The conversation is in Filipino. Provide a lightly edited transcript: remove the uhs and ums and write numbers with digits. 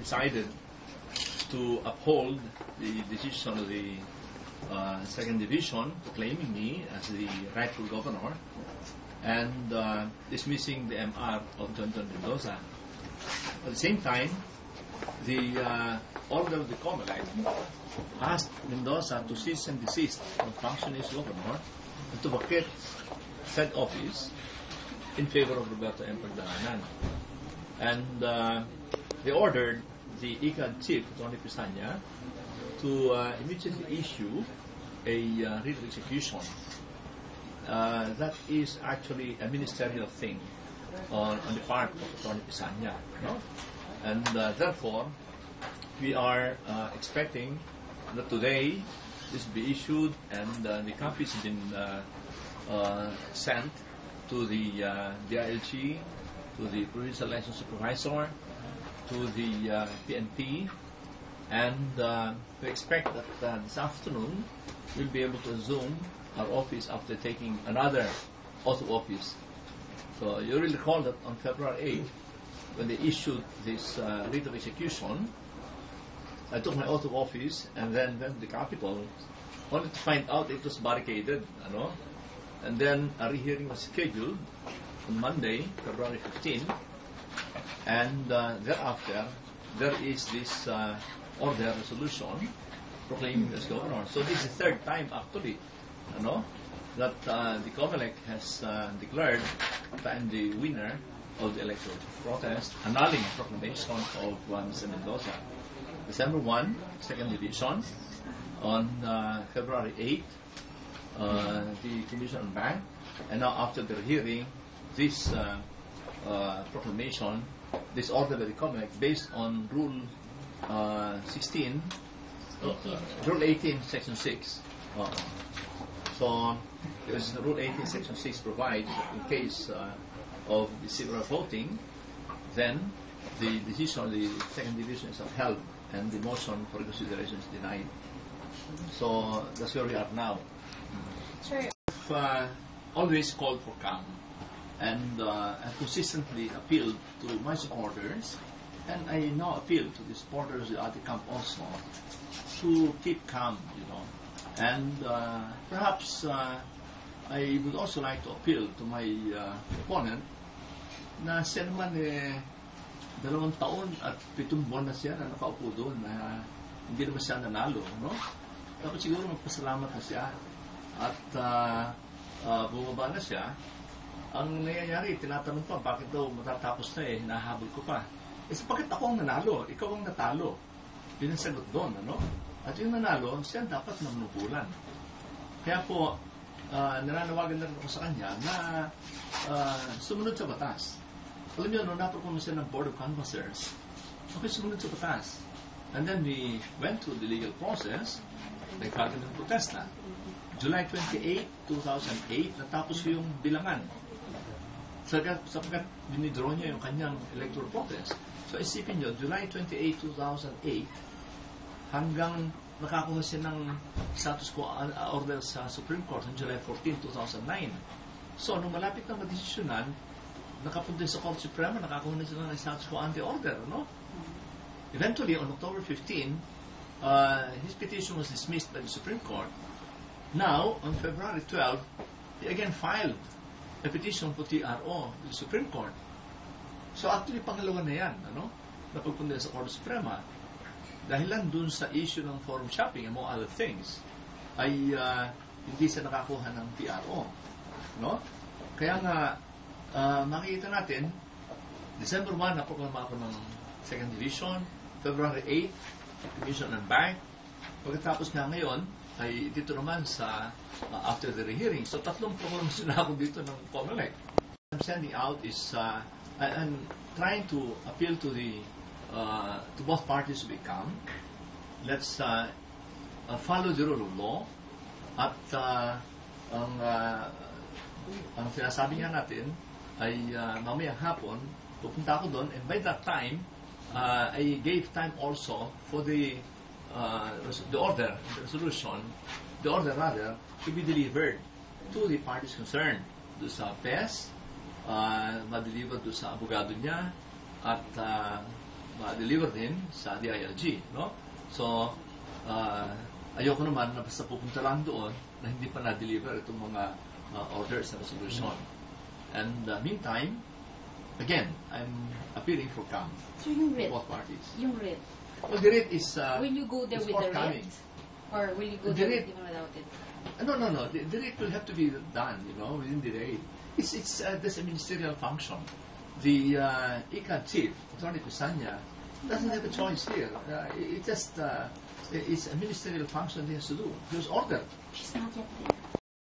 decided to uphold the decision of the Second Division, proclaiming me as the rightful governor, and dismissing the MR of John Mendoza. At the same time, the order of the COMELEC asked Mendoza to cease and desist from functioning as governor and to vacate said office in favor of Roberto M. Pagdaranan. And they ordered the ICAD chief, Tony Pisanya, to immediately issue a writ of execution. That is actually a ministerial thing on the part of Tony Pisanya. No? And therefore, we are expecting that today this will be issued, and the copies have been sent to the DILG, to the Provincial License Supervisor, to the PNP, and we expect that this afternoon we'll be able to assume our office after taking another oath of office. So you will recall that on February 8th, when they issued this writ of execution, I took my oath of office and then went to the Capitol, only to find out it was barricaded, and then a rehearing was scheduled on Monday, February 15, and thereafter there is this order resolution proclaiming as governor. So this is the third time actually, that the COMELEC has declared that I'm the winner of the electoral protest, annulling proclamation of Mr. Mendoza. December 1, Second Division, on February 8, the Commission on Bank, and now after the hearing, this proclamation, this order by the COMELEC based on Rule 16, Rule 18, Section 6. So, because Rule 18, Section 6 provides that in case of the secret voting, then the decision of the Second Division is upheld and the motion for consideration is denied. So that's where we are now. Sure. I've always called for calm, and I've consistently appealed to my supporters, and I now appeal to the supporters of the other camp also to keep calm, And perhaps I would also like to appeal to my opponent na siya naman 2 taon at 7 buwan na siya na nakaupo doon na hindi naman siya nanalo, Dapat siguro magpasalamat na siya at bumaba na siya. Ang nangyayari, tinatanong pa, bakit daw matatapos na hinahabol ko pa. Bakit ako ang nanalo? Ikaw ang natalo. Yun ang sagot doon, At yung nanalo, siya dapat namunupulan. Kaya po, nananawagan na rin ako sa kanya na sumunod sa batas. Alam niyo, napapunta siya ng Board of Canvassers. Okay, sumunod sa batas. And then we went through the legal process. Nagkaroon ng protesta. July 28, 2008, natapos yung bilangan. Sapagkat binidraw niya yung kanyang electoral protest. So isipin niyo, July 28, 2008, hanggang nakakuha siya ng status quo order sa Supreme Court on July 14, 2009. So, nung malapit na madesisyonan, nakapunta sa Court Suprema, nakakuha na sila ng status quo ante order, Eventually, on October 15, his petition was dismissed by the Supreme Court. Now, on February 12, he again filed a petition for TRO to the Supreme Court. So, actually, pangalawa na yan, napagpunta sa Court Suprema. Dahilan dun sa issue ng forum shopping, among other things, ay hindi siya nakakuha ng TRO. Kaya nga, makikita natin, December 1, naproklama ako ng Second Division, February 8, Commission on Bank. Pagkatapos nga ngayon, ay dito naman sa after the hearing. So, 3 proklamasyon na ako dito ng COMELEC. I'm sending out is, I'm trying to appeal to the to both parties to be calm. Let's follow the rule of law. At ang sinasabi nga natin ay mamayang hapon pupunta ako doon, and by that time I gave time also for the order, the resolution, the order rather, to be delivered to the parties concerned. Do sa PES, ma-deliver do sa abogado niya, at ma-deliver din sa DILG, no? So, ayoko naman na basta pupunta lang doon na hindi pa na-deliver itong mga orders na resolution. And meantime, again, I'm appealing for CAM. So yung writ, Both parties. yung writ, Well, the writ is will you go there is with the forthcoming. writ? Or will you go The there writ- even without it? No. The writ will have to be done, within the day. It's there's a ministerial function. The ICAD chief, Attorney Kusanya, doesn't have a choice here. It's a ministerial function he has to do. He was ordered. She's not yet there.